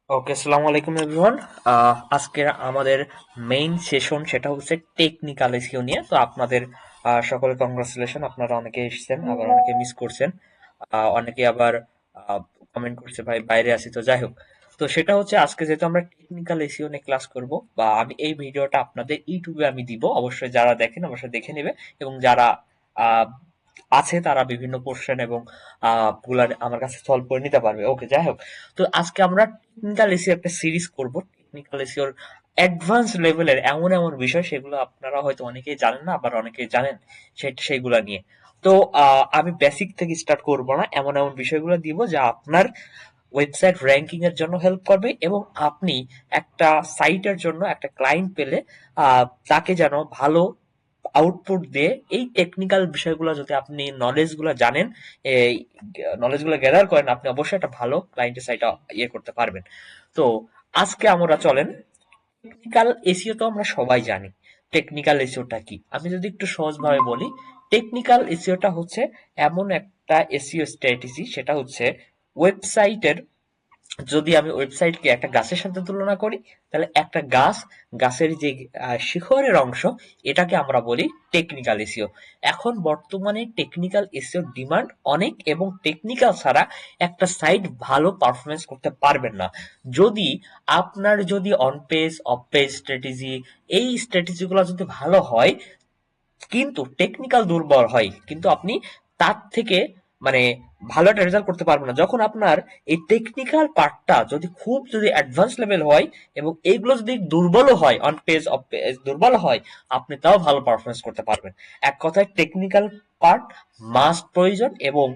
ওকে, আসসালামু আলাইকুম এভরিওয়ান। আজকের আমাদের মেইন সেশন সেটা হচ্ছে টেকনিক্যাল এসইও নিয়ে। তো আপনাদের সকলে কংগ্রাচুলেশন, আপনারা অনেকে এসেছেন, আবার অনেকে মিস করছেন। অনেকে আবার কমেন্ট করছে ভাই বাইরে আছি, তো যাই হোক। তো সেটা হচ্ছে আজকে যেহেতু আমরা টেকনিক্যাল এসইও নিয়ে ক্লাস করব, বা আমি এই ভিডিওটা আপনাদের ইউটিউবে আমি দিব, অবশ্যই যারা দেখেন অবশ্যই দেখে নেবে, এবং যারা আহ, আছে তারা বিভিন্ন কোশ্চেন এবং গুলা আমার কাছে সলভ করে নিতে পারবে। ওকে, যাই হোক। তো আজকে আমরা টেকনিক্যাল এসিও একটা সিরিজ করব। টেকনিক্যাল এসিওর অ্যাডভান্স লেভেলের এমন এমন বিষয়, সেগুলো আপনারা হয়তো অনেকেই জানেন না, আবার অনেকেই জানেন, সেইগুলা নিয়ে। তো আমি বেসিক থেকে স্টার্ট করব না, এমন এমন বিষয়গুলো দিব যা আপনার ওয়েবসাইট র্যাঙ্কিং এর জন্য হেল্প করবে, এবং আপনি একটা সাইটের জন্য একটা ক্লায়েন্ট পেলে তাকে যেন ভালো আউটপুট দিয়ে এই টেকনিক্যাল বিষয়গুলো, যদি আপনি নলেজ গুলো জানেন, এই নলেজ গুলো গ্যাদার করেন, আপনি অবশ্যই একটা ভালো ক্লায়েন্টের সাইট ইয়ে করতে পারবেন। তো আজকে আমরা চলেন, টেকনিক্যাল এসইও তো আমরা সবাই জানি। টেকনিক্যাল এসইওটা কি, আমি যদি একটু সহজভাবে বলি, টেকনিক্যাল এসইওটা হচ্ছে এমন একটা এসইও স্ট্র্যাটেজি, সেটা হচ্ছে ওয়েবসাইটের, যদি আমি ওয়েবসাইটকে একটা গাছের সাথে তুলনা করি, তাহলে একটা গাছের যে শিখরের অংশ, এটাকে আমরা বলি টেকনিক্যাল এসইও। এখন বর্তমানে টেকনিক্যাল এসইও ডিমান্ড অনেক, এবং টেকনিক্যাল ছাড়া একটা সাইট ভালো পারফরমেন্স করতে পারবেন না। যদি যদি on page of page strategy, এই স্ট্র্যাটেজিগুলো যদি ভালো হয়, কিন্তু টেকনিক্যাল দুর্বল হয়, কিন্তু আপনি তার থেকে মানে ভালো একটা রেজাল্ট করতে পারবেন না। যখন আপনার এই টেকনিক্যাল পার্টটা যদি অ্যাডভান্স লেভেল হয়, এবং এইগুলো যদি দুর্বলও হয়, অন পেজ অফ পেজ দুর্বল হয়, আপনি তাও ভালো পারফরমেন্স করতে পারবেন। এক কথায় টেকনিক্যাল পার্ট মাস্ট প্রয়োজন, এবং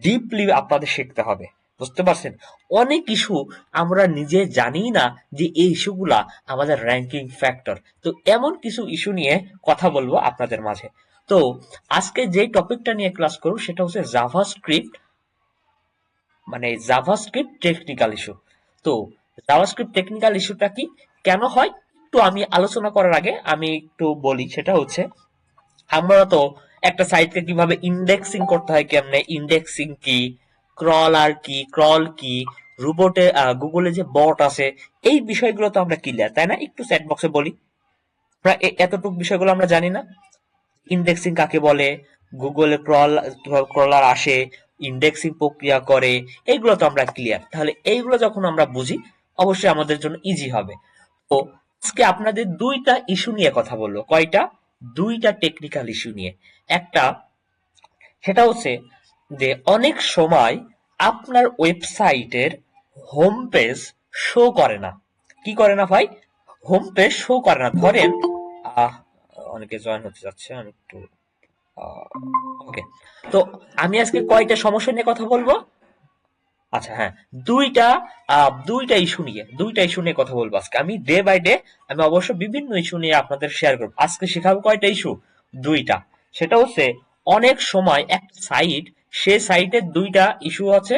ডিপলি আপনাদের শিখতে হবে। বুঝতে পারছেন? অনেক ইস্যু আমরা নিজে জানি না যে এই ইস্যুগুলা আমাদের র্যাঙ্কিং ফ্যাক্টর। তো এমন কিছু ইস্যু নিয়ে কথা বলবো আপনাদের মাঝে। তো আজকে যে টপিকটা নিয়ে ক্লাস করব সেটা হচ্ছে জাভাস্ক্রিপ্ট, মানে জাভাস্ক্রিপ্ট টেকনিক্যাল ইস্যু। তো জাভাস্ক্রিপ্ট টেকনিক্যাল ইস্যুটা কি, কেন হয়, একটু আমি আলোচনা করার আগে আমি একটু বলি। সেটা হচ্ছে, আমরা তো একটা সাইটকে কিভাবে ইন্ডেক্সিং করতে হয়, কেমনে ইন্ডেক্সিং কি, ক্রল কি, রোবটে গুগলে যে বট আছে, এই বিষয়গুলো তো আমরা ক্লিয়ার, তাই না? একটু চ্যাট বক্সে বলি, আমরা এতটুকু বিষয়গুলো আমরা জানি না। ইন্ডেক্সিং কাকে বলে, গুগলে ক্রলার আসে, ইন্ডেক্সিং প্রক্রিয়া করে, এইগুলো তো আমরা ক্লিয়ার। তাহলে এইগুলো যখন আমরা বুঝি, অবশ্যই আমাদের জন্য ইজি হবে। তো আজকে আপনাদের দুইটা ইস্যু নিয়ে কথা বলবো। কয়টা? দুইটা টেকনিক্যাল ইস্যু নিয়ে। একটা, সেটা হচ্ছে যে অনেক সময় আপনার ওয়েবসাইটের হোম পেজ শো করে না। কি করে না ভাই? হোম পেজ শো করে না। ধরেন আহ অনেকে জয়েন হতে যাচ্ছে, আমি একটু ওকে। তো আমি আজকে কয়টা সমস্যা নিয়ে কথা বলবো? আচ্ছা, হ্যাঁ, দুইটা ইস্যু নিয়ে কথা বলবো আজকে। আমি ডে বাই ডে আমি অবশ্য বিভিন্ন ইস্যু নিয়ে আপনাদের শেয়ার করবো। আজকে শেখাবো কয়টা ইস্যু? দুইটা। সেটা হচ্ছে, অনেক সময় একটা সাইট, সে সাইটের দুইটা ইস্যু আছে,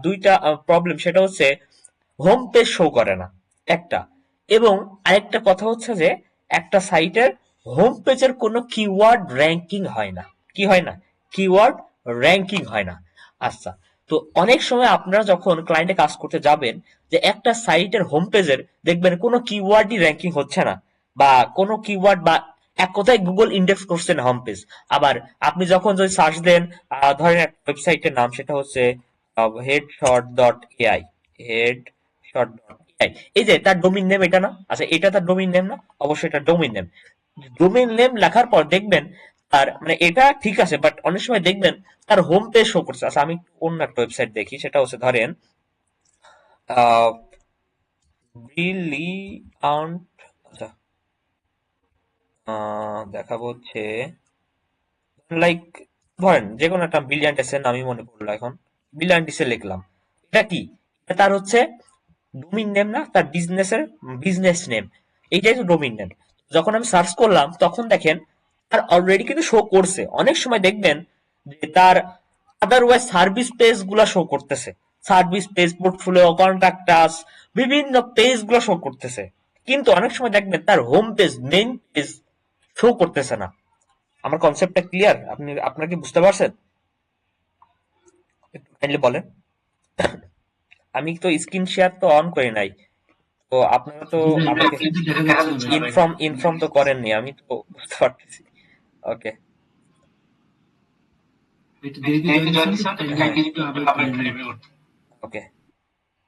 দুইটা প্রবলেম। সেটা হচ্ছে হোম পেজ শো করে না, একটা। এবং আরেকটা কথা হচ্ছে যে একটা সাইটের হোম পেজের কোনো কিওয়ার্ড র্যাঙ্কিং হয় না। কি হয় না? কিওয়ার্ড র্যাঙ্কিং হয় না। আচ্ছা। তো অনেক সময় আপনারা যখন ক্লায়েন্টে কাজ করতে যাবেন, যে একটা সাইটের হোম পেজের দেখবেন কোনো কিওয়ার্ডই র্যাঙ্কিং হচ্ছে না, বা কোনো কিওয়ার্ড, বা এক কথায় গুগল ইন্ডেক্স করছে না হোম পেজ। আবার আপনি যখন যদি সার্চ দেন, ধরেন একটা ওয়েবসাইটের নাম, সেটা হচ্ছে headshot.ai, headshot.ai, এই যে তার ডোমিন নেম এটা না? আচ্ছা, এটা তার ডোমিন নেম না? অবশ্যই এটা ডোমিন নেম। ডোমেইন নেম লেখার পর দেখবেন তার মানে এটা ঠিক আছে, বাট অনেক সময় দেখবেন তার হোম পেজ শো করছে। আচ্ছা, আমি অন্য একটা ওয়েবসাইট দেখি, সেটা হচ্ছে ধরেন আহ ব্রিলিয়ান্ট, আচ্ছা, দেখাবো হচ্ছে, লাইক, ধরেন যে কোনো একটা ব্রিলিয়ান্টেসের নামই মনে পড়লো এখন, ব্রিলিয়ান্টিসে লিখলাম। এটা কি? এটা তার হচ্ছে ডোমিন নেম না, তার বিজনেস নেম, এইটাই তো ডোমিন নেম। যখন আমি সার্চ করলাম, তখন দেখেন তার অলরেডি কিন্তু শো করছে। অনেক সময় দেখবেন যে তার আদারওয়াইজ সার্ভিস পেজ গুলা শো করতেছে, service page, portfolio, contact us, বিভিন্ন পেজ গুলো শো করতেছে, কিন্তু অনেক সময় দেখবেন তার home page, main page show করতেছে না। আমার কনসেপ্টটা ক্লিয়ার? আপনারা কি বুঝতে পারছেন? একটু কাইন্ডলি বলেন। আমি তো স্ক্রিন শেয়ার তো অন করি নাই, তো আপনারা তো জি ভাই, আমাকে কিন্তু দেখা যাচ্ছে না ভাই। ইনফর্ম তো করেননি, আমি তো বুঝতে পারতেছি। ওকে, একটু দেরিতে জয়েন দিচ্ছেন তো কাইন্ডলি একটু আবার একটু রিভিউ। ওকে,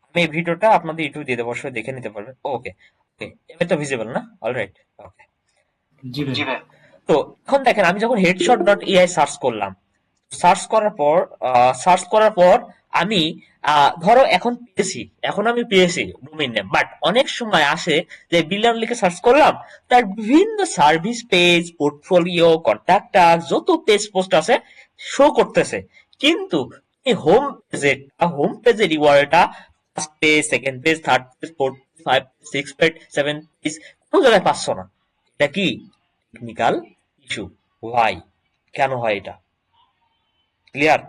আমি এই ভিডিওটা আপনাদের ইউটিউবে দিয়ে দেবো, অবশ্যই দেখে নিতে পারবেন। ওকে, ওকে, এবার তো ভিজিবল না? অলরাইট। ওকে, জি ভাই। তো এখন দেখেন, আমি যখন হেডশট ডট এআই সার্চ করলাম, সার্চ করার পর আমি ধরো এখন পেয়েছি, আমি পেয়েছি ডোমেইন নেম, বাট অনেক সময় আসে যে বিলিয়ন লিখে সার্চ করলাম, তার বিভিন্ন সার্ভিস পেজ, পোর্টফোলিও, কন্ট্যাক্ট, যত পেজ পোস্ট আছে শো করতেছে, কিন্তু এই হোম পেজের ইউআরএলটা first page, second page, third page, fourth page, five page, six page, seven page, কোনো জায়গায় পাচ্ছ না। এটা কি টেকনিক্যাল ইস্যু? ওয়াই? কেন হয় এটা? ক্লিয়ার?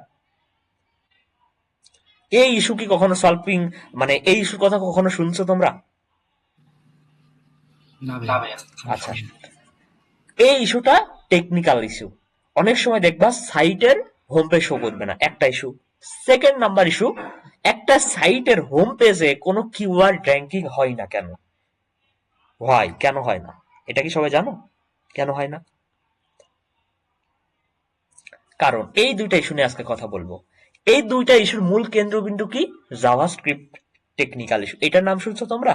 এই ইস্যু কি কখনো সলভিং, মানে এই ইস্যুর কথা কখনো শুনছো তোমরা? না ভাইয়া, আমি আচ্ছা, শুনি। এই ইস্যুটা টেকনিক্যাল ইস্যু। অনেক সময় দেখবা সাইটের হোম পেজ শো করবে না, একটা ইস্যু। সেকেন্ড নাম্বার ইস্যু, একটা সাইটের হোম পেজে কোনো কিওয়ার্ড র্যাঙ্কিং হয় না কেন? হয়, কেন হয় না? এটা কি সবাই জানো কেন হয় না? কারণ এই দুইটা ইস্যু নিয়ে আজকে কথা বলবো। এই দুইটা ইস্যুর মূল কেন্দ্রবিন্দু কি? JavaScript technical issue. এটার নাম শুনছো তোমরা?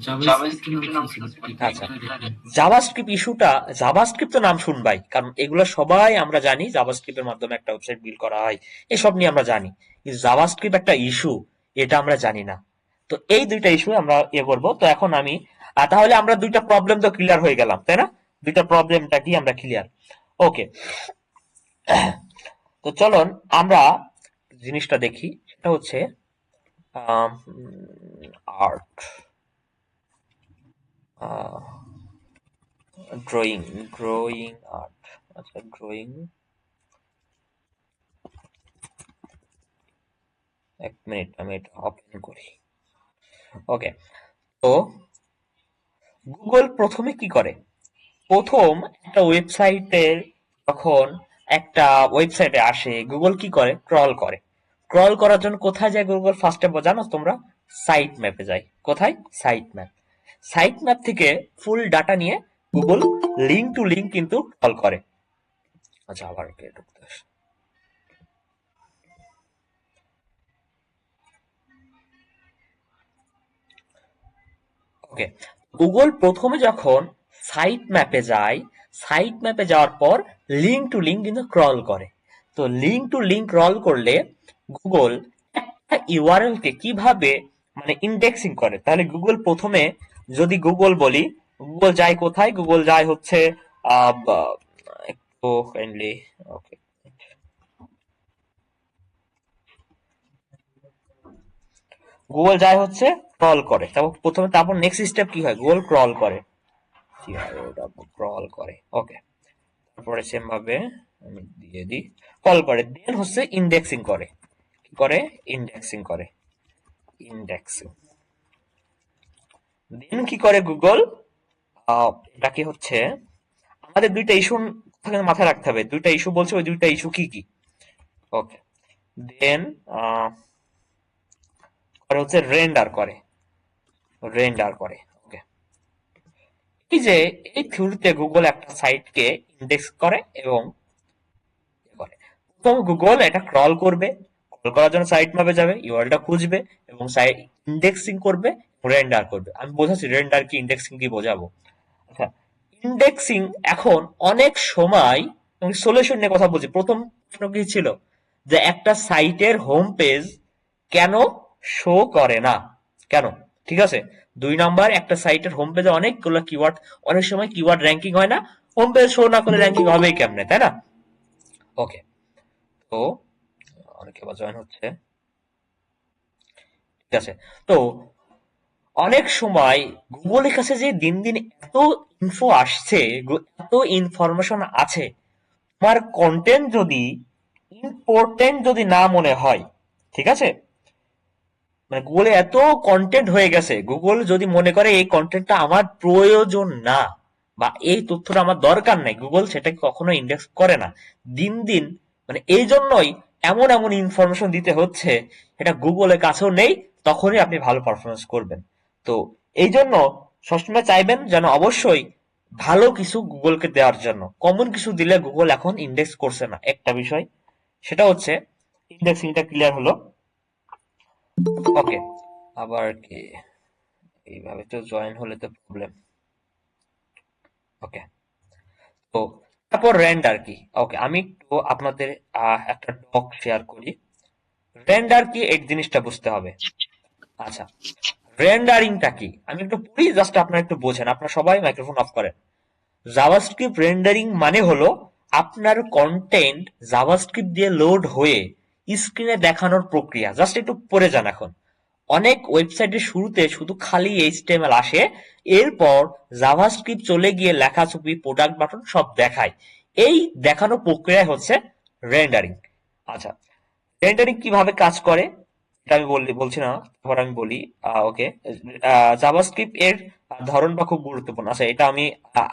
জাভাস্ক্রিপ্টের নাম শুনছি, বাট আচ্ছা, টেকনিক্যাল এটা কি? জাভাস্ক্রিপ্ট ইস্যুটা, জাভাস্ক্রিপ্ট তো নাম শুনবাই, কারণ এগুলো সবাই আমরা জানি জাভাস্ক্রিপ্টের মাধ্যমে একটা ওয়েবসাইট বিল্ড করা হয়, এসব নিয়ে আমরা জানি। কিন্তু জাভাস্ক্রিপ্ট একটা ইস্যু, এটা আমরা জানি না। তো এই দুইটা ইস্যু আমরা করবো। তো এখন আমি তাহলে আমরা দুইটা প্রবলেম তো ক্লিয়ার হয়ে গেলাম, তাই না? দুইটা প্রবলেমটা কি আমরা ক্লিয়ার। ওকে, তো চলুন আমরা জিনিসটা দেখি, সেটা হচ্ছে আর্ট, ড্রয়িং, আর্ট। আচ্ছা, ড্রয়িং, এক মিনিট আমি এটা ওপেন করি। ওকে, তো গুগল প্রথমে কি করে? প্রথম একটা ওয়েবসাইটের, যখন একটা ওয়েবসাইটে আসে, গুগল কি করে? ক্রল করে। ক্রল করার জন্য কোথায় যায় গুগল ফার্স্টে, জানো তোমরা? সাইট ম্যাপে যায়। কোথায়? Site map. সাইট ম্যাপ থেকে ফুল ডাটা নিয়ে গুগল লিঙ্ক টু লিঙ্ক কিন্তু ক্রল করে। আচ্ছা, আবার কে ঢুকতে আসে। ওকে, গুগল প্রথমে যখন সাইট ম্যাপে যায়, সাইট ম্যাপে যাওয়ার পর লিঙ্ক টু লিঙ্ক কিন্তু ক্রল করে। তো লিঙ্ক টু লিঙ্ক ক্রল করলে গুগল একটা ইউআরএল কে কিভাবে মানে ইন্ডেক্সিং করে, তাহলে গুগল প্রথমে, যদি গুগল বলি, গুগল যায় কোথায়? গুগল যায় হচ্ছে একটু কাইন্ডলি, ওকে, গুগল যায় হচ্ছে ক্রল করে, তারপর প্রথমে, তারপর নেক্সট স্টেপ কি হয়? গুগল ক্রল করে, ক্রল করে। ওকে, তারপরে সেম ভাবে আমি দিয়ে দিই, কল করে, দেন হচ্ছে ইন্ডেক্সিং করে। কি করে? ইন্ডেক্সিং করে, ইন্ডেক্সিং। দেন কি করে গুগল? এটা কি হচ্ছে, আমাদের দুইটা ইস্যু মাথায় রাখতে হবে, দুইটা ইস্যু বলছে, ওই দুইটা ইস্যু কি কি? ওকে, দেন করে হচ্ছে রেন্ডার করে, রেন্ডার করে। ওকে, এই যে এই থিওরিতে গুগল একটা সাইটকে ইন্ডেক্স করে এবং করে। প্রথম গুগল এটা ক্রল করবে, ক্রল করার জন্য সাইট ম্যাপে যাবে, ইউআরএলটা খুঁজবে এবং সাইট ইন্ডেক্সিং করবে, রেন্ডার করবে। আমি বোঝাচ্ছি রেন্ডার কি, ইন্ডেক্সিং কি বোঝাবো। আচ্ছা, ইন্ডেক্সিং এখন অনেক সময়, আমি সলিউশন নিয়ে কথা বলছি। প্রথম প্রশ্ন কি ছিল? যে একটা সাইটের হোম পেজ কেন শো করে না, কেন? ঠিক আছে। দুই নাম্বার, একটা সাইটের হোম পেজে অনেকগুলো কিওয়ার্ড, অনেক সময় কিওয়ার্ড র্যাঙ্কিং হয় না, হোম পেজ শো না করে র্যাঙ্কিং হবেই কেমনে, তাই না? ওকে, তো অনেকে আবার জয়েন হচ্ছে, ঠিক আছে। তো অনেক সময় গুগলের কাছে যে দিন দিন এত ইনফো আসছে, এত ইনফরমেশন আছে, তোমার কন্টেন্ট যদি ইম্পর্টেন্ট যদি না মনে হয়, ঠিক আছে, মানে গুগলে এত কন্টেন্ট হয়ে গেছে, গুগল যদি মনে করে এই কন্টেন্টটা আমার প্রয়োজন না বা এই তথ্যটা আমার দরকার নাই, গুগল সেটাকে কখনো ইন্ডেক্স করে না। দিন দিন মানে এই জন্যই এমন এমন ইনফরমেশন দিতে হচ্ছে, এটা গুগলের কাছেও নেই, তখনই আপনি ভালো পারফরমেন্স করবেন। তো এই জন্য সবসময় চাইবেন যেন অবশ্যই ভালো কিছু গুগলকে দেওয়ার জন্য। কমন কিছু দিলে গুগল এখন ইন্ডেক্স করছে না, একটা বিষয় সেটা হচ্ছে ইন্ডেক্সিংটা ক্লিয়ার হলো। ওকে, আবার কি এইভাবে তো জয়েন হলে তো প্রবলেম। ওকে, তো তারপর রেন্ডার কি? ওকে, আমি একটু আপনাদের একটা ডক শেয়ার করি। রেন্ডার কি এই জিনিসটা বুঝতে হবে। আচ্ছা, রেন্ডারিংটা কি আমি একটু পড়ি, জাস্ট আপনারা একটু বোঝেন। আপনারা সবাই মাইক্রোফোন অফ করেন। জাভাস্ক্রিপ্ট রেন্ডারিং মানে হলো আপনার কন্টেন্ট জাভাস্ক্রিপ্ট দিয়ে লোড হয়ে স্ক্রিনে দেখানোর প্রক্রিয়া। জাস্ট একটু পড়ে যান এখন। অনেক ওয়েবসাইটের শুরুতে শুধু খালি এইচটিএমএল আসে, এরপর জাভাস্ক্রিপ্ট চলে গিয়ে লেখাছবি, প্রোডাক্ট বাটন সব দেখায়। এই দেখানোর প্রক্রিয়া হচ্ছে রেন্ডারিং। আচ্ছা, রেন্ডারিং কিভাবে কাজ করে এটা আমি বলছি না, তারপর আমি বলি। ওকে, জাভাস্ক্রিপ্ট এর ধরনটা খুব গুরুত্বপূর্ণ। আচ্ছা, এটা আমি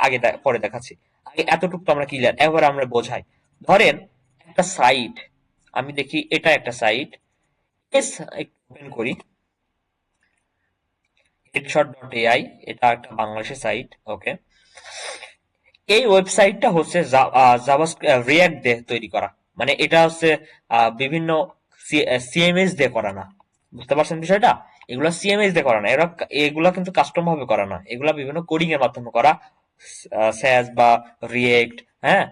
আগে পরে দেখাচ্ছি। আগে এতটুকু তো আমরা ক্লিয়ার, এবার আমরা বোঝাই। ধরেন একটা সাইট, আমি দেখি এটা একটা সাইট, একটু ওপেন করি। headshot.ai, এটা একটা বাংলাদেশের সাইট। ওকে, এই ওয়েবসাইটটা হচ্ছে রিয়াক্ট দিয়ে তৈরি করা। মানে এটা হচ্ছে বিভিন্ন সিএমএস দিয়ে করা না। বুঝতে পারছেন বিষয়টা? এগুলা সিএমএস দিয়ে করা না, এগুলা কিন্তু কাস্টম ভাবে করা না, এগুলা বিভিন্ন কোডিং এর মাধ্যমে করা। স্যাস বা রিয়েক্ট, হ্যাঁ,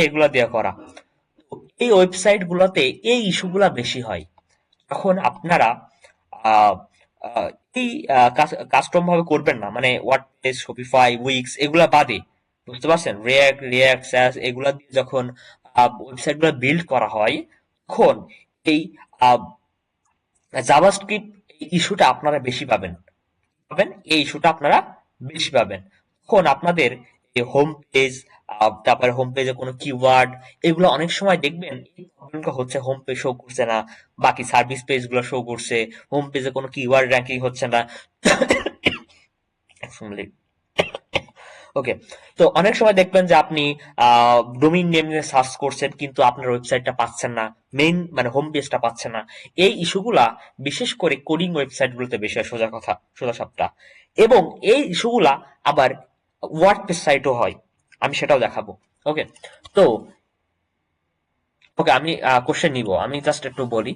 এগুলা দিয়ে করা। তো এই ওয়েবসাইট গুলাতে এই ইস্যুগুলা বেশি হয়। তখন আপনারা আহ, আহ, এই কাস্টম ভাবে করবেন না, মানে ওয়ার্ডপ্রেস, শপিফাই, উইক্স এগুলা বাদে। বুঝতে পারছেন? রিয়াক্ট স্যাস এগুলা দিয়ে যখন ওয়েবসাইট গুলো বিল্ড করা হয়, তখন এই জাভাস্ক্রিপ্ট এই ইস্যুটা আপনারা বেশি পাবেন। এই ইস্যুটা আপনারা বেশি পাবেন। তখন আপনাদের এই হোম পেজ, তারপরে হোম পেজে কোনো কিওয়ার্ড, এগুলো অনেক সময় দেখবেন এই প্রবলেমটা হচ্ছে, হোম পেজ শো করছে না, বাকি সার্ভিস পেজ গুলো শো করছে, হোম পেজে কোনো কিওয়ার্ড র্যাঙ্কিং হচ্ছে না। ওকে, তো অনেক সময় দেখবেন যে আপনি ডোমেইন নেম নিয়ে সার্চ করছেন, কিন্তু আপনার ওয়েবসাইটটা পাচ্ছেন না, মেইন মানে হোম পেজটা পাচ্ছেন না। এই ইস্যুগুলা বিশেষ করে কোডিং ওয়েবসাইট গুলোতে বেশি হয়, সোজা কথা, সোজা সাপটা। এবং এই ইস্যুগুলা আবার ওয়ার্ডপ্রেস সাইটও হয়, আমি সেটাও দেখাবো। ওকে, তো ওকে, আমি কোশ্চেন নিব, আমি জাস্ট একটু বলি।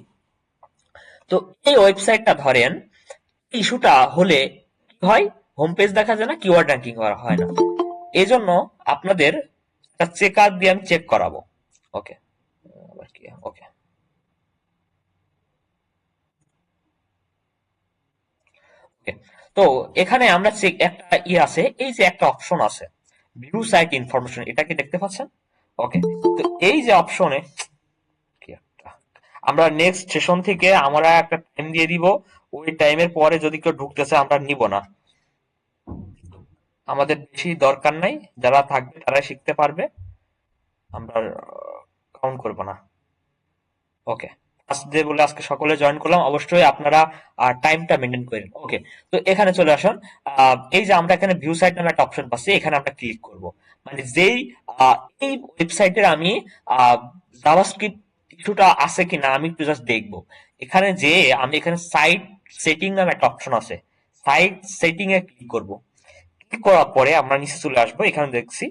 তো এই ওয়েবসাইটটা ধরেন ইস্যুটা হলে কি হয়, হোম পেজ দেখা যায় না, কিওয়ার্ড র্যাঙ্কিং করা হয় না। এই জন্য আপনাদের একটা চেকার দিয়ে আমি চেক করাবো। ওকে, আবার কি, ওকে ওকে, তো এখানে আমরা চেক একটা আছে, এই যে একটা অপশন আছে ভিউ সাইট ইনফরমেশন, এটা কি দেখতে পাচ্ছেন? ওকে, তো এই যে অপশনে কি একটা, আমরা নেক্সট সেশন থেকে আমরা একটা টাইম দিয়ে দিব, ওই টাইমের পরে যদি কেউ ঢুকতেছে আমরা নিব না, আমাদের বেশি দরকার নাই, যারা থাকবে তারাই শিখতে পারবে, আমরা কাউন্ট করব না। ওকে, ফার্স্ট ডে বলে আজকে সকলে জয়েন করলাম, অবশ্যই আপনারা টাইমটা মেনটেন করেন। ওকে, তো এখানে চলে আসুন। এই যে আমরা এখানে ভিউ সাইট নামে একটা অপশন পাচ্ছি, এখানে আমরা ক্লিক করব। মানে যেই এই ওয়েবসাইটের আমি জাভাস্ক্রিপ্ট কিছুটা আছে কিনা আমি একটু জাস্ট দেখবো। এখানে যে আমি এখানে সাইট সেটিং নামে একটা অপশন আছে, সাইট সেটিং এ ক্লিক করব। ক্লিক করার পরে আমরা নিচে চলে আসবো, এখানে দেখছি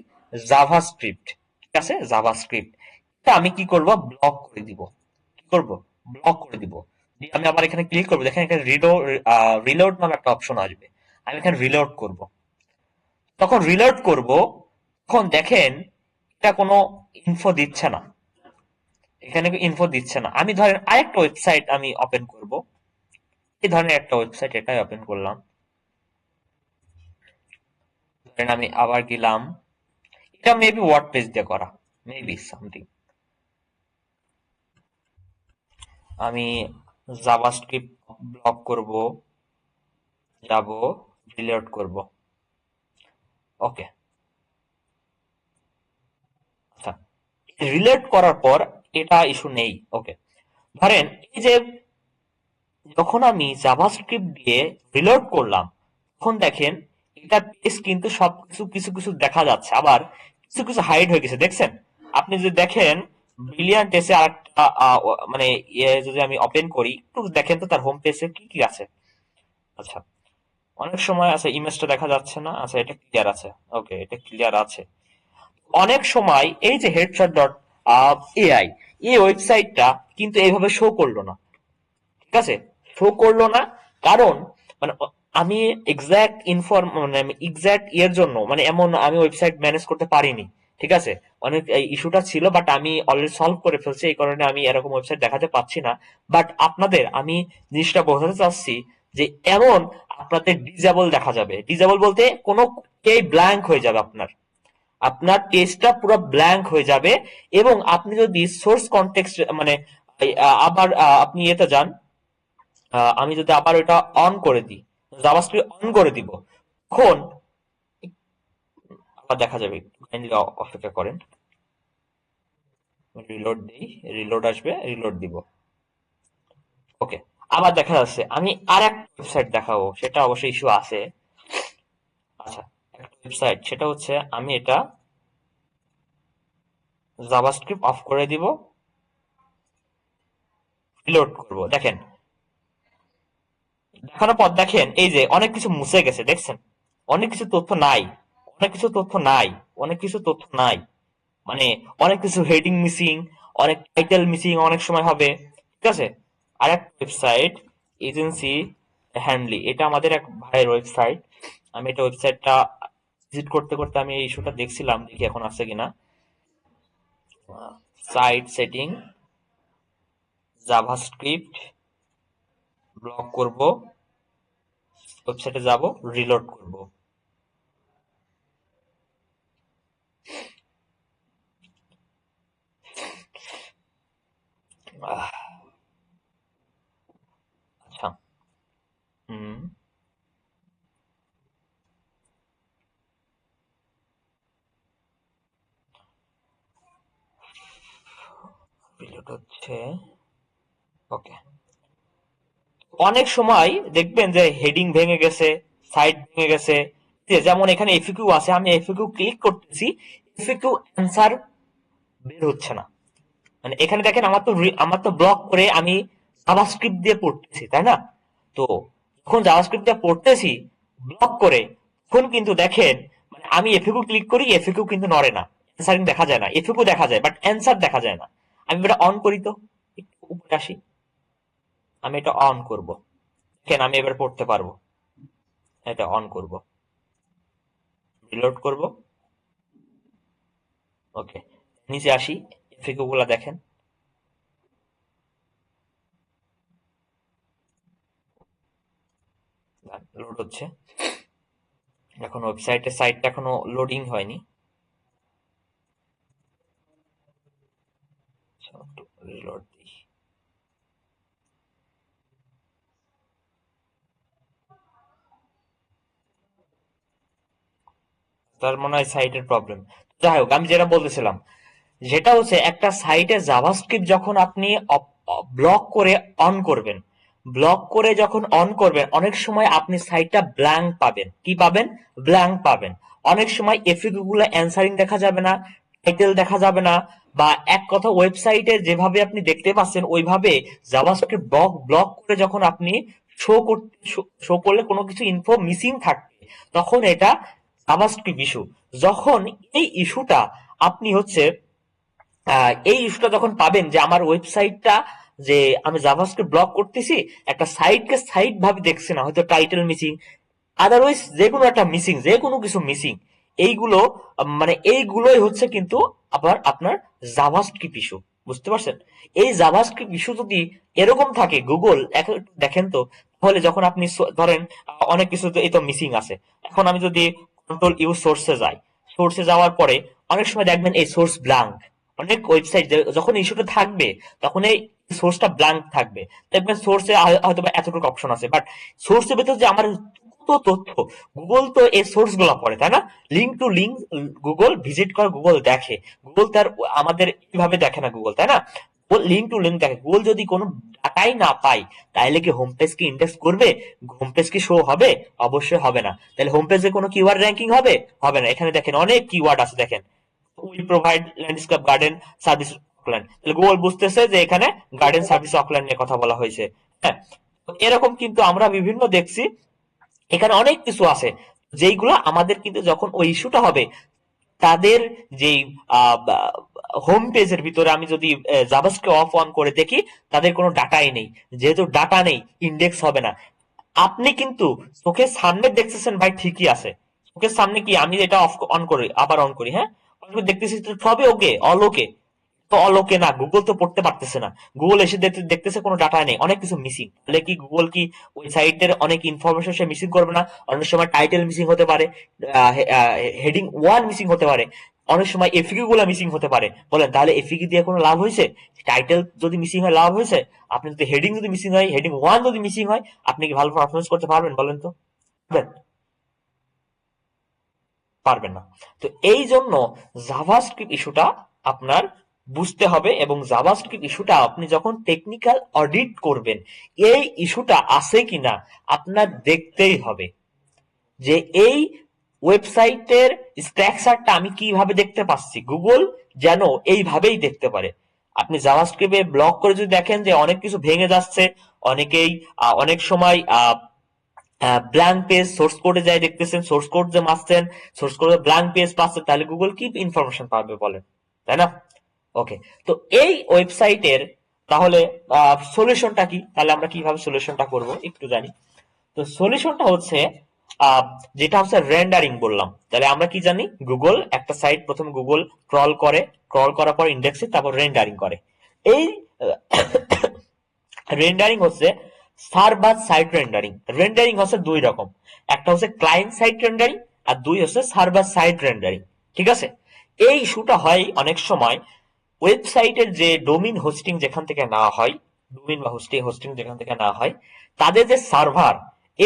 জাভাস্ক্রিপ্ট, ঠিক আছে, জাভাস্ক্রিপ্ট। এটা আমি কি করব, ব্লক করে দিব। কি করব, ব্লক করে দিব। দিয়ে আমি আবার এখানে ক্লিক করবো, দেখেন এখানে রিলোড নামে একটা অপশন আসবে, আমি এখানে রিলোড করব। তখন রিলোড করব, তখন দেখেন এটা কোনো ইনফো দিচ্ছে না, এখানে ইনফো দিচ্ছে না। আমি ধরেন আরেকটা ওয়েবসাইট আমি ওপেন করব, এই ধরনের একটা ওয়েবসাইট, এটাই ওপেন করলাম। ধরেন আমি আবার গেলাম, এটা মেবি ওয়ার্ডপ্রেস দিয়ে করা, মেবি সামথিং। আমি জাভাস্ক্রিপ্ট ব্লক করব, যাব, রিলোড করব। ওকে, আচ্ছা, রিলেট করার পর এটা ইস্যু নেই। ওকে, ধরেন এই যে যখন আমি জাভাস্ক্রিপ্ট দিয়ে রিলোড করলাম, তখন দেখেন এটা পেজ কিন্তু সবকিছু কিছু কিছু দেখা যাচ্ছে, আবার কিছু কিছু হাইড হয়ে গেছে, দেখছেন? আপনি যদি দেখেন ব্রিলিয়ান্ট এসে আরেকটা মানে যদি আমি ওপেন করি একটু দেখেন তো তার হোম পেজে কি কি আছে। আচ্ছা, অনেক সময় আছে ইমেজটা দেখা যাচ্ছে না। আচ্ছা, এটা ক্লিয়ার আছে। ওকে, এটা ক্লিয়ার আছে। অনেক সময় এই যে হেডশট ডট এআই, এই ওয়েবসাইটটা কিন্তু এইভাবে শো করলো না। ঠিক আছে, শো করলো না কারণ মানে আমি এক্সাক্ট ইনফর্ম মানে আমি এক্সাক্ট ইয়ের জন্য মানে এমন আমি ওয়েবসাইট ম্যানেজ করতে পারিনি। ঠিক আছে, অনেক ইস্যুটা ছিল বাট আমি অলরেডি সলভ করে ফেলছি, এই কারণে আমি এরকম ওয়েবসাইট দেখাতে পাচ্ছি না। বাট আপনাদের আমি জিনিসটা বোঝাতে চাচ্ছি যে এমন আপনাদের ডিজেবল দেখা যাবে। ডিজেবল বলতে কোনো ব্ল্যাঙ্ক হয়ে যাবে আপনার, আপনার পেজটা পুরো ব্ল্যাঙ্ক হয়ে যাবে। এবং আপনি যদি সোর্স কনটেক্সট মানে আবার আপনি এতে যান, আমি যদি আবার এটা অন করে দিই, জাভাস্ক্রিপ্ট অন করে দিব, তখন আবার দেখা যাবে। কাইন্ডলি অপেক্ষা করেন, রিলোড দিই, রিলোড আসবে, রিলোড দিব। ওকে, আবার দেখা যাচ্ছে। আমি আর একটা ওয়েবসাইট দেখাবো, সেটা অবশ্যই ইস্যু আছে। আচ্ছা, একটা ওয়েবসাইট, সেটা হচ্ছে আমি এটা জাভাস্ক্রিপ্ট অফ করে দিব, রিলোড করব। দেখেন, দেখানোর পর দেখেন এই যে অনেক কিছু মুছে গেছে, দেখছেন? অনেক কিছু তথ্য নাই, অনেক কিছু তথ্য নাই, অনেক কিছু তথ্য নাই। মানে অনেক কিছু হেডিং মিসিং, অনেক টাইটেল মিসিং অনেক সময় হবে। ঠিক আছে, আর এক ওয়েবসাইট এজেন্সি হ্যান্ডলি, এটা আমাদের এক ভাইয়ের ওয়েবসাইট। আমি এটা ওয়েবসাইটটা ভিজিট করতে করতে আমি এই ইস্যুটা দেখছিলাম, দেখি এখন আছে কিনা। সাইট সেটিং, জাভাস্ক্রিপ্ট ব্লক করব, ওয়েবসাইটে যাব, রিলোড করব। আচ্ছা, হুম, রিলোড হচ্ছে। ওকে, অনেক সময় দেখবেন যে হেডিং ভেঙে গেছে, সাইট ভেঙে গেছে। যেমন এখানে এফিকিউ আছে, আমি এফিকিউ ক্লিক করতেছি, এফিকিউ অ্যান্সার বের হচ্ছে না। মানে এখানে দেখেন আমার তো ব্লক করে আমি জাভাস্ক্রিপ্ট দিয়ে পড়তেছি, তাই না? তো যখন জাভাস্ক্রিপ্ট দিয়ে পড়তেছি ব্লক করে, তখন কিন্তু দেখেন মানে আমি এফিকিউ ক্লিক করি, এফিকিউ কিন্তু নড়ে না, অ্যান্সারিং দেখা যায় না। এফিকিউ দেখা যায় বাট অ্যান্সার দেখা যায় না। আমি এটা অন করি তো, একটু উপরে আসি, আমি এটা অন করব। দেখেন আমি এবার পড়তে পারবো। এটা অন করব, রিলোড করব। ওকে, নিচে আসি, এফিকিউ গুলা দেখেন। লোড হচ্ছে, এখন ওয়েবসাইটের সাইটটা এখনো লোডিং হয়নি। রিলোড দিই। তার মনে হয় সাইটের প্রবলেম। যাই হোক, আমি যেটা বলতেছিলাম, যেটা হচ্ছে একটা সাইটে জাভাস্ক্রিপ্ট যখন আপনি ব্লক করে অন করবেন, ব্লক করে যখন অন করবেন, অনেক সময় আপনি সাইটটা ব্ল্যাঙ্ক পাবেন। কি পাবেন? ব্ল্যাঙ্ক পাবেন। অনেক সময় এফিকিউ গুলো অ্যান্সারিং দেখা যাবে না, টাইটেল দেখা যাবে না, বা এক কথা ওয়েবসাইটে যেভাবে আপনি দেখতে পাচ্ছেন ওইভাবে জাভাস্ক্রিপ্ট ব্লক করে যখন আপনি শো করতে শো করলে কোনো কিছু ইনফো মিসিং থাকবে, তখন এটা জাভাস্ক্রিপ্ট ইস্যু। যখন এই ইস্যুটা আপনি হচ্ছে এই ইস্যুটা যখন পাবেন যে আমার ওয়েবসাইটটা, যে আমি জাভাস্ক্রিপ্ট ব্লক করতেছি, একটা সাইটকে সাইট ভাবে দেখছি না, হয়তো টাইটেল মিসিং, আদারওয়াইজ যে কোনো একটা মিসিং, যে কোনো কিছু মিসিং, এইগুলো মানে এইগুলোই হচ্ছে কিন্তু আবার আপনার জাভাস্ক্রিপ্ট ইস্যু। বুঝতে পারছেন? এই জাভাস্ক্রিপ্ট ইস্যু যদি এরকম থাকে, গুগল দেখেন তো, তাহলে যখন আপনি ধরেন অনেক কিছু তো এই তো মিসিং আছে। এখন আমি যদি কন্ট্রোল ইউ সোর্সে যাই, সোর্সে যাওয়ার পরে অনেক সময় দেখবেন এই সোর্স ব্ল্যাঙ্ক। অনেক ওয়েবসাইট যখন ইস্যুটা থাকবে তখন এই সোর্সটা ব্ল্যাঙ্ক থাকবে। দেখবেন সোর্সে হয়তো বা এতটুকু অপশন আছে, বাট সোর্সের ভেতর যে আমার কত তথ্য, গুগল তো এই সোর্স গুলা পড়ে, তাই না? Link to link Google visit করে, গুগল দেখে। গুগল তার আমাদের এইভাবে দেখে না গুগল, তাই না? গুগল লিঙ্ক টু লিঙ্ক দেখে। গুগল যদি কোনো ডাটাই না পাই, তাহলে কি হোম পেজ কি ইন্ডেক্স করবে? হোম পেজ কি শো হবে? অবশ্যই হবে না। তাহলে হোম পেজে কোনো কিওয়ার্ড র্যাঙ্কিং হবে? হবে না। এখানে দেখেন অনেক কিওয়ার্ড আছে, দেখেন, we provide landscape garden service Auckland, তাহলে গুগল বুঝতেছে যে এখানে গার্ডেন সার্ভিস অকল্যান্ড নিয়ে কথা বলা হয়েছে। হ্যাঁ, এরকম কিন্তু আমরা বিভিন্ন দেখছি, এখানে অনেক কিছু আছে যেইগুলো আমাদের কিন্তু যখন ওই ইস্যুটা হবে তাদের যেই হোম পেজের ভিতরে আমি যদি জাভাস্ক্রিপ্ট অফ অন করে দেখি তাদের কোনো ডাটাই নেই, যেহেতু ডাটা নেই ইন্ডেক্স হবে না। আপনি কিন্তু চোখের সামনে দেখতেছেন ভাই, ঠিকই আছে, চোখের সামনে কি আমি এটা অফ অন করি আবার অন করি, হ্যাঁ দেখতেছি তো সবই ওকে, অল ওকে, তো অল ওকে না, গুগল তো পড়তে পারতেছে না, গুগল এসে দেখতেছে কোনো ডাটা নেই, অনেক কিছু মিসিং, তাহলে কি গুগল কি ওই সাইটের অনেক ইনফরমেশন সে মিসিং করবে না? অনেক সময় টাইটেল মিসিং হতে পারে, হেডিং ওয়ান মিসিং হতে পারে, অনেক সময় এফিকিউ গুলা মিসিং হতে পারে। বলেন তাহলে এফিকিউ দিয়ে কোনো লাভ হয়েছে? টাইটেল যদি মিসিং হয় লাভ হয়েছে? আপনি যদি হেডিং যদি মিসিং হয়, হেডিং ওয়ান যদি মিসিং হয়, আপনি কি ভালো পারফরমেন্স করতে পারবেন বলেন তো? পারবেন? পারবেন না। তো এই জন্য জাভাস্ক্রিপ্ট ইস্যুটা আপনার বুঝতে হবে, এবং জাভাস্ক্রিপ্ট ইস্যুটা আপনি যখন টেকনিক্যাল অডিট করবেন এই ইস্যুটা আছে কিনা আপনার দেখতেই হবে, যে এই ওয়েবসাইটের স্ট্রাকচারটা আমি কিভাবে দেখতে পাচ্ছি, গুগল যেন এইভাবেই দেখতে পারে। আপনি জাভাস্ক্রিপ্টে ব্লক করে যদি দেখেন যে অনেক কিছু ভেঙে যাচ্ছে, অনেকেই অনেক সময় ব্ল্যাঙ্ক পেজ সোর্স কোডে যাই দেখতেছেন, সোর্স কোড যে মারছেন, সোর্স কোডে ব্ল্যাঙ্ক পেজ পাচ্ছে, তাহলে গুগল কি ইনফরমেশন পাবে বলেন, তাই না? ওকে, তো এই ওয়েবসাইটের তাহলে সলিউশনটা কি, তাহলে আমরা কিভাবে সলিউশনটা করব একটু জানি। তো সলিউশনটা হচ্ছে আহ, যেটা হচ্ছে রেন্ডারিং বললাম, তাহলে আমরা কি জানি, গুগল একটা সাইট প্রথমে গুগল ক্রল করে, ক্রল করার পর ইন্ডেক্সে তারপর রেন্ডারিং করে। এই রেন্ডারিং হচ্ছে সার্ভার সাইড রেন্ডারিং। রেন্ডারিং হচ্ছে দুই রকম, একটা হচ্ছে ক্লায়েন্ট সাইড রেন্ডারিং আর দুই হচ্ছে সার্ভার সাইড রেন্ডারিং। ঠিক আছে, এই ইস্যুটা হয় অনেক সময় ওয়েবসাইটের যে ডোমিন হোস্টিং যেখান থেকে নেওয়া হয়, ডোমিন বা হোস্টিং হোস্টিং যেখান থেকে নেওয়া হয়, তাদের যে সার্ভার,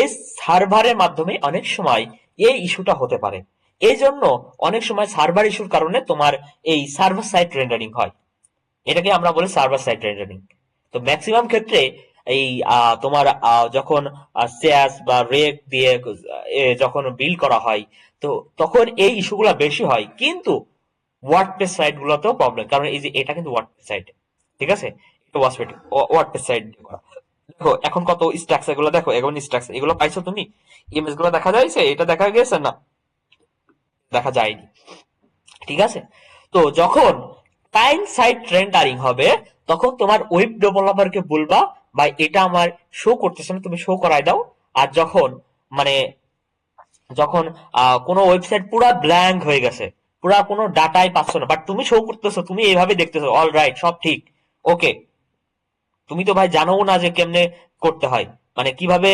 এই সার্ভারের মাধ্যমে অনেক সময় এই ইস্যুটা হতে পারে। এই জন্য অনেক সময় সার্ভার ইস্যুর কারণে তোমার এই সার্ভার সাইড রেন্ডারিং হয়, এটাকে আমরা বলি সার্ভার সাইড রেন্ডারিং। তো ম্যাক্সিমাম ক্ষেত্রে এই তোমার যখন স্যাস বা রেক দিয়ে যখন বিল করা হয়, তো তখন এই ইস্যুগুলো বেশি হয়, কিন্তু ওয়ার্ডপ্রেস সাইট গুলোতেও প্রবলেম, কারণ এই যে এটা কিন্তু ওয়ার্ডপ্রেস সাইট, ঠিক আছে, এটা ওয়ার্ডপ্রেস সাইট দিয়ে করা। দেখো এখন কত স্ট্রাকচার গুলো দেখো, এখন স্ট্রাকচার এগুলো পাইছো তুমি, ইমেজ গুলো দেখা যাচ্ছে, এটা দেখা গেছে না, দেখা যায়নি, ঠিক আছে। তো যখন ক্লায়েন্ট সাইড রেন্ডারিং হবে তখন তোমার ওয়েব ডেভেলপারকে বলবা ভাই এটা আমার শো করতেছে না, তুমি শো করায় দাও। আর যখন মানে যখন কোনো ওয়েবসাইট পুরা ব্ল্যাঙ্ক হয়ে গেছে, পুরা কোনো ডাটাই পাচ্ছ না, বাট তুমি শো করতেছো, তুমি এইভাবে দেখতেছো, অল রাইট সব ঠিক, ওকে, তুমি তো ভাই জানো না যে কেমনে করতে হয়, মানে কিভাবে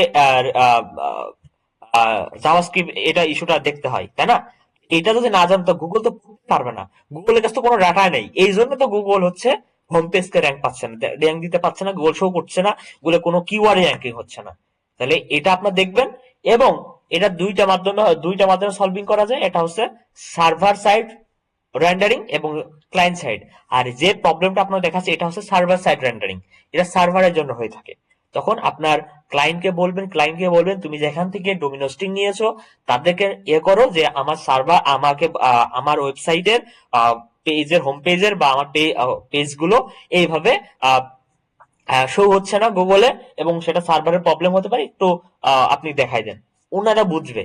জাভাস্ক্রিপ্ট এটা ইস্যুটা দেখতে হয়, তাই না? এটা যদি না জানতো গুগল তো পড়তে পারবে না, গুগলের কাছে তো কোনো ডাটা নেই, এই জন্য তো গুগল হচ্ছে হোম পেজকে র্যাঙ্ক পাচ্ছে না, র্যাঙ্ক দিতে পারছে না, গুগল শো করছে না, গুগলে কোনো কিওয়ার্ড র্যাঙ্কিং হচ্ছে না। তাহলে এটা আপনার দেখবেন, এবং এটা দুইটা মাধ্যমে সলভিং করা যায়, এটা হচ্ছে সার্ভার সাইড রেন্ডারিং এবং ক্লায়েন্ট সাইড। আর যে প্রবলেমটা আপনার দেখাচ্ছে এটা হচ্ছে সার্ভার সাইড রেন্ডারিং, এটা সার্ভারের জন্য হয়ে থাকে। তখন আপনার ক্লায়েন্টকে বলবেন তুমি যেখান থেকে ডোমিন হোস্টিং নিয়েছো তাদেরকে করো যে আমার সার্ভার আমাকে আমার ওয়েবসাইটের পেজের হোম পেজের বা আমার পেজ গুলো এইভাবে শো হচ্ছে না গুগলে, এবং সেটা সার্ভারের প্রবলেম হতে পারে, একটু আপনি দেখাই দেন, ওনারা বুঝবে,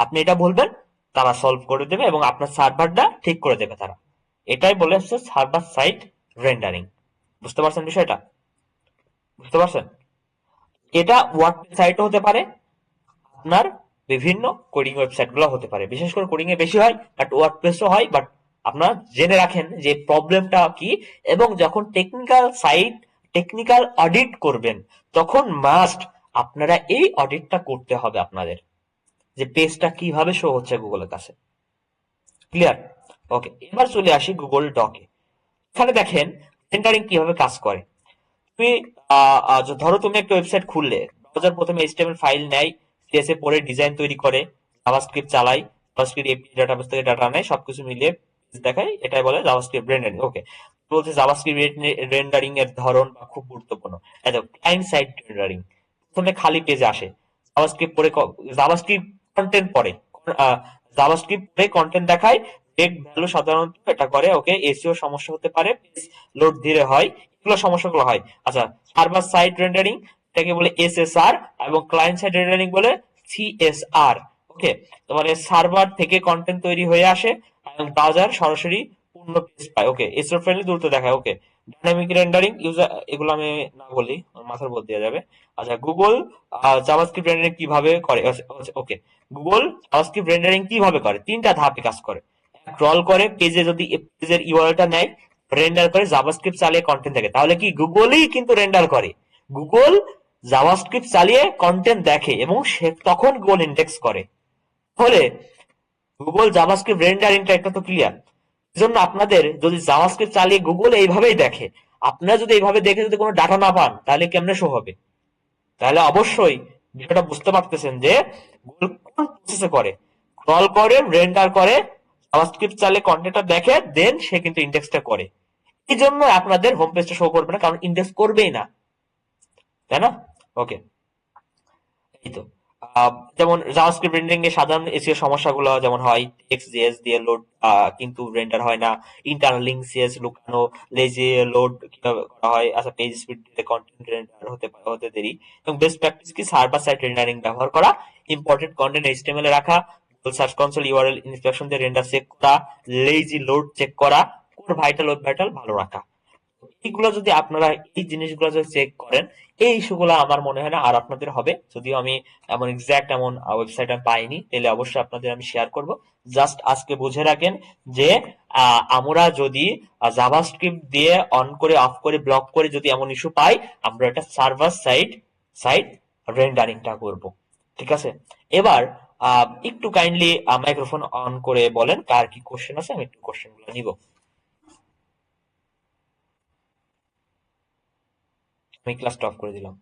আপনি এটা বলবেন, তারা সলভ করে দেবে এবং আপনার সার্ভারটা ঠিক করে দেবে তারা। এটাই বলে হচ্ছে সার্ভার সাইড রেন্ডারিং। বুঝতে পারছেন বিষয়টা? বুঝতে পারছেন? এটা ওয়ার্ডপ্রেস সাইটও হতে পারে, আপনার বিভিন্ন কোডিং ওয়েবসাইট গুলো হতে পারে, বিশেষ করে কোডিং এ বেশি হয়, বাট ওয়ার্ডপ্রেসও হয়, বাট আপনারা জেনে রাখেন যে প্রবলেমটা কি, এবং যখন টেকনিক্যাল অডিট করবেন তখন মাস্ট আপনারা এই অডিটটা করতে হবে আপনাদের, যে পেজটা কিভাবে শো হচ্ছে গুগলের কাছে। ক্লিয়ার? ওকে, এবার চলে আসি গুগল ডকে। এখানে দেখেন রেন্ডারিং কিভাবে কাজ করে। তুমি ধরো তুমি একটা ওয়েবসাইট খুললে, ব্রাউজার প্রথমে এইচটিএমএল ফাইল নেয়, সিএসএ পরে ডিজাইন তৈরি করে, জাভাস্ক্রিপ্ট চালাই, জাভাস্ক্রিপ্ট এপি ডাটাবেস থেকে ডাটা নেয়, সবকিছু মিলিয়ে দেখায়, এটাই বলে জাভাস্ক্রিপ্ট রেন্ডারিং। ওকে, বলছে জাভাস্ক্রিপ্ট রেন্ডারিং এর ধরন বা খুব গুরুত্বপূর্ণ। দেখো ক্লায়েন্ট সাইড রেন্ডারিং, প্রথমে খালি পেজে আসে, জাভাস্ক্রিপ্ট পরে জাভাস্ক্রিপ্ট কন্টেন্ট পরে জাভাস্ক্রিপ্ট পরে কন্টেন্ট দেখায়, ব্রেক ভ্যালু সাধারণত এটা করে, ওকে। এসিও সমস্যা হতে পারে, পেজ লোড ধীরে হয়, এগুলো সমস্যাগুলো হয়। আচ্ছা, সার্ভার সাইড রেন্ডারিং এটাকে বলে এসএসআর, এবং ক্লায়েন্ট সাইড রেন্ডারিং বলে সিএসআর। ওকে, তোমার সার্ভার থেকে কন্টেন্ট তৈরি হয়ে আসে এবং ব্রাউজার সরাসরি পূর্ণ পেজ পায়। ওকে, এসও ফ্রেন্ডলি দ্রুত দেখায়। ওকে, ডাইনামিক রেন্ডারিং ইউজার, এগুলো আমি না বলি মাথার উপর দিয়ে যাবে। আচ্ছা, গুগল জাভাস্ক্রিপ্ট রেন্ডারিং কিভাবে করে? ওকে, গুগল জাভাস্ক্রিপ্ট রেন্ডারিং কিভাবে করে? তিনটা ধাপে কাজ করে। ক্রল করে পেজে, যদি পেজের ইউআরএলটা নেয়, রেন্ডার করে, জাভাস্ক্রিপ্ট চালিয়ে কন্টেন্ট দেখে। তাহলে কি গুগলই কিন্তু রেন্ডার করে, গুগল জাভাস্ক্রিপ্ট চালিয়ে কন্টেন্ট দেখে এবং সে তখন গুগল ইন্ডেক্স করে। তাহলে গুগল জাভাস্ক্রিপ্ট রেন্ডারিংটা একটা তো ক্লিয়ার। এজন্য আপনাদের যদি জাভাস্ক্রিপ্ট চালিয়ে গুগল এইভাবেই দেখে, আপনারা যদি এইভাবে দেখে যদি কোনো ডাটা না পান, তাহলে কেমনে শো হবে? তাহলে অবশ্যই বিষয়টা বুঝতে পারতেছেন যে গুগল কোন প্রসেসে করে, ক্রল করে, রেন্ডার করে, জাভাস্ক্রিপ্ট চালিয়ে কন্টেন্টটা দেখে, দেন সে কিন্তু ইন্ডেক্সটা করে। এই জন্য আপনাদের হোম পেজটা শো করবে না, কারণ ইন্ডেক্স করবেই না, তাই না? ওকে, এই তো। যেমন জাভাস্ক্রিপ্ট রেন্ডারিং এর সাধারণ এসিও সমস্যাগুলো যেমন হয়, টেক্সট দিয়ে লোড কিন্তু রেন্ডার হয় না, ইন্টারনাল লিঙ্ক সিএস লুকানো, লেজি লোড কিভাবে করা হয়, আচ্ছা পেজ স্পিড দিতে কন্টেন্ট রেন্ডার হতে দেরি। এবং বেস্ট প্র্যাকটিস কি সার্ভার সাইড রেন্ডারিং ব্যবহার করা, ইম্পর্টেন্ট কন্টেন্ট এইচটিএমএল এ রাখা, Google search console URL inspection দিয়ে রেন্ডার চেক করা, লেজি লোড চেক করা, কোর ভাইটাল ওয়েব ভাইটাল ভালো রাখা। এইগুলো যদি আপনারা, এই জিনিসগুলো যদি চেক করেন, এই ইস্যুগুলো আমার মনে হয় না আর আপনাদের হবে। যদিও আমি এমন এক্সাক্ট এমন ওয়েবসাইট আমি পাইনি, তাহলে অবশ্যই আপনাদের আমি শেয়ার করব। জাস্ট আজকে বুঝে রাখেন যে আমরা যদি জাভাস্ক্রিপ্ট দিয়ে অন করে, অফ করে, ব্লক করে যদি এমন ইস্যু পাই, আমরা এটা সার্ভার সাইড সাইড রেন্ডারিংটা করব। ঠিক আছে? এবার একটু কাইন্ডলি মাইক্রোফোন অন করে বলেন কার কি কোশ্চেন আছে, আমি একটু কোশ্চেন গুলো নিব। আমি ক্লাসটা অফ করে দিলাম।